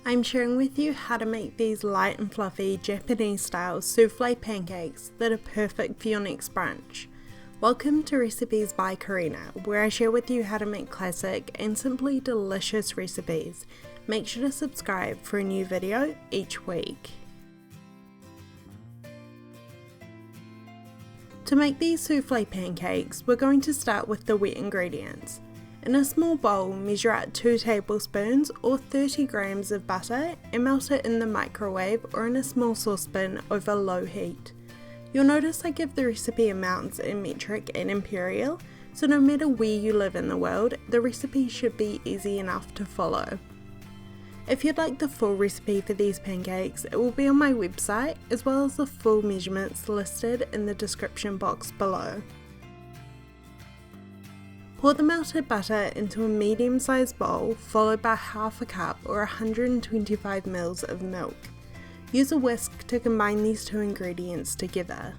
I'm sharing with you how to make these light and fluffy Japanese style souffle pancakes that are perfect for your next brunch. Welcome to Recipes by Karina, where I share with you how to make classic and simply delicious recipes. Make sure to subscribe for a new video each week. To make these souffle pancakes, we're going to start with the wet ingredients. In a small bowl, measure out 2 tablespoons or 30 grams of butter and melt it in the microwave or in a small saucepan over low heat. You'll notice I give the recipe amounts in metric and imperial, so no matter where you live in the world, the recipe should be easy enough to follow. If you'd like the full recipe for these pancakes, it will be on my website, as well as the full measurements listed in the description box below. Pour the melted butter into a medium-sized bowl, followed by half a cup or 125 ml of milk. Use a whisk to combine these two ingredients together.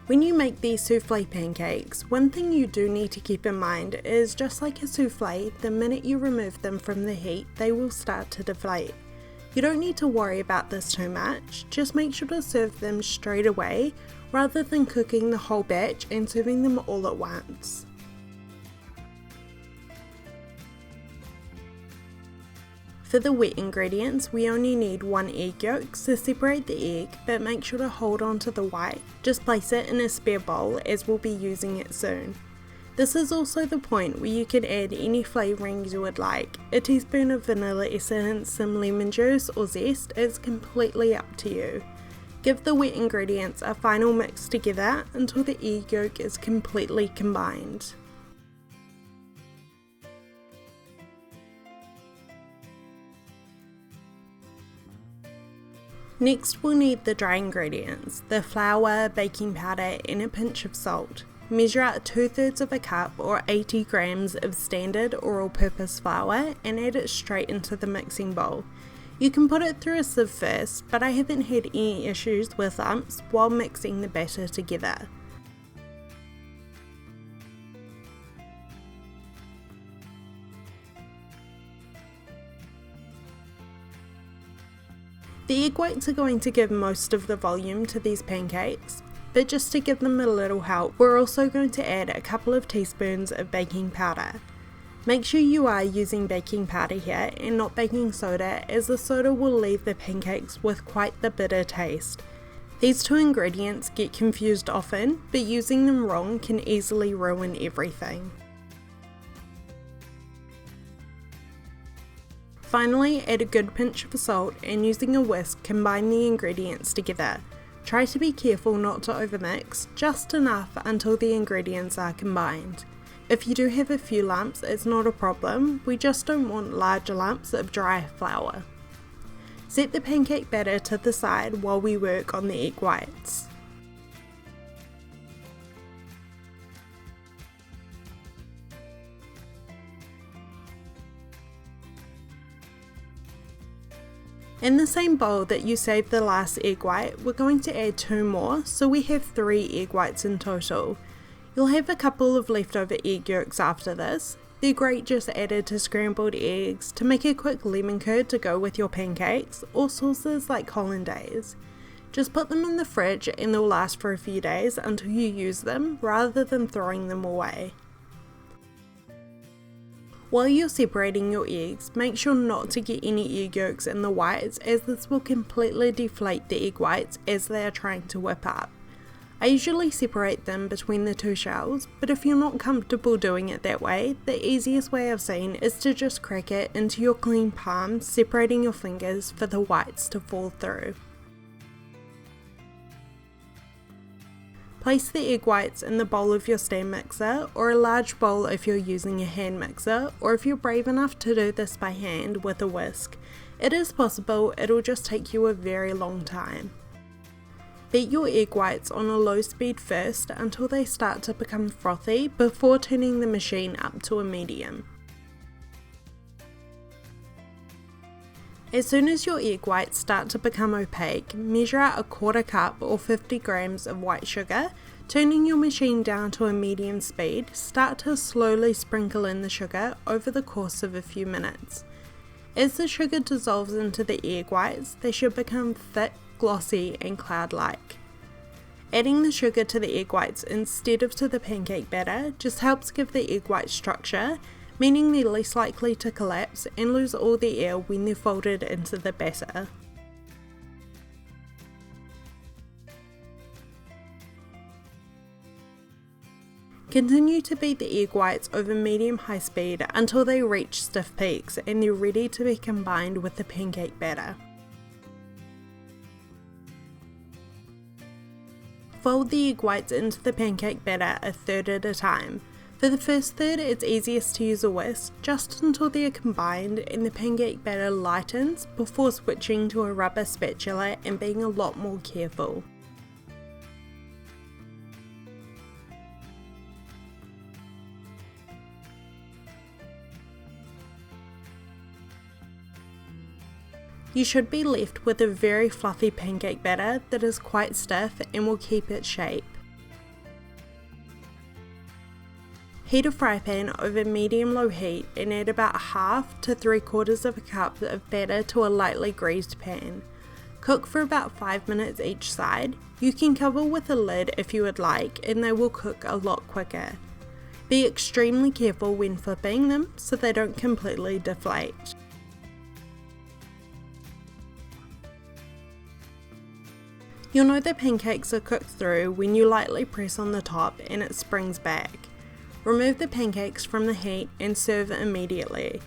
When you make these souffle pancakes, one thing you do need to keep in mind is, just like a souffle, the minute you remove them from the heat, they will start to deflate. You don't need to worry about this too much, just make sure to serve them straight away rather than cooking the whole batch and serving them all at once. For the wet ingredients, we only need 1 egg yolk, so separate the egg, but make sure to hold on to the white. Just place it in a spare bowl as we'll be using it soon. This is also the point where you can add any flavourings you would like. A teaspoon of vanilla essence, some lemon juice or zest is completely up to you. Give the wet ingredients a final mix together until the egg yolk is completely combined. Next, we'll need the dry ingredients, the flour, baking powder and a pinch of salt. Measure out 2/3 of a cup or 80 grams of standard or all-purpose flour and add it straight into the mixing bowl. You can put it through a sieve first, but I haven't had any issues with lumps while mixing the batter together. The egg whites are going to give most of the volume to these pancakes, but just to give them a little help, we're also going to add a couple of teaspoons of baking powder. Make sure you are using baking powder here and not baking soda, as the soda will leave the pancakes with quite the bitter taste. These two ingredients get confused often, but using them wrong can easily ruin everything. Finally, add a good pinch of salt and using a whisk combine the ingredients together. Try to be careful not to overmix, just enough until the ingredients are combined. If you do have a few lumps, it's not a problem, we just don't want larger lumps of dry flour. Set the pancake batter to the side while we work on the egg whites. In the same bowl that you saved the last egg white, we're going to add 2 more, so we have 3 egg whites in total. You'll have a couple of leftover egg yolks after this. They're great just added to scrambled eggs, to make a quick lemon curd to go with your pancakes, or sauces like hollandaise. Just put them in the fridge and they'll last for a few days until you use them, rather than throwing them away. While you're separating your eggs, make sure not to get any egg yolks in the whites, as this will completely deflate the egg whites as they are trying to whip up. I usually separate them between the 2 shells, but if you're not comfortable doing it that way, the easiest way I've seen is to just crack it into your clean palm, separating your fingers for the whites to fall through. Place the egg whites in the bowl of your stand mixer, or a large bowl if you're using a hand mixer, or if you're brave enough to do this by hand with a whisk. It is possible, it'll just take you a very long time. Beat your egg whites on a low speed first until they start to become frothy before turning the machine up to a medium. As soon as your egg whites start to become opaque, measure out a 1/4 cup or 50 grams of white sugar. Turning your machine down to a medium speed, start to slowly sprinkle in the sugar over the course of a few minutes. As the sugar dissolves into the egg whites, they should become thick, glossy and cloud-like. Adding the sugar to the egg whites instead of to the pancake batter just helps give the egg whites structure, meaning they're less likely to collapse and lose all the air when they're folded into the batter. Continue to beat the egg whites over medium-high speed until they reach stiff peaks and they're ready to be combined with the pancake batter. Fold the egg whites into the pancake batter a third at a time. For the first third, it's easiest to use a whisk just until they are combined and the pancake batter lightens before switching to a rubber spatula and being a lot more careful. You should be left with a very fluffy pancake batter that is quite stiff and will keep its shape. Heat a fry pan over medium-low heat and add about half to 3/4 of a cup of batter to a lightly greased pan. Cook for about 5 minutes each side. You can cover with a lid if you would like and they will cook a lot quicker. Be extremely careful when flipping them so they don't completely deflate. You'll know the pancakes are cooked through when you lightly press on the top and it springs back. Remove the pancakes from the heat and serve immediately.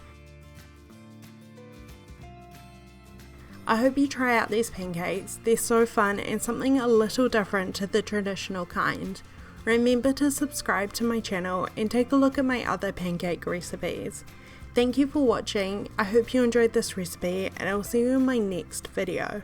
I hope you try out these pancakes, they're so fun and something a little different to the traditional kind. Remember to subscribe to my channel and take a look at my other pancake recipes. Thank you for watching, I hope you enjoyed this recipe and I will see you in my next video.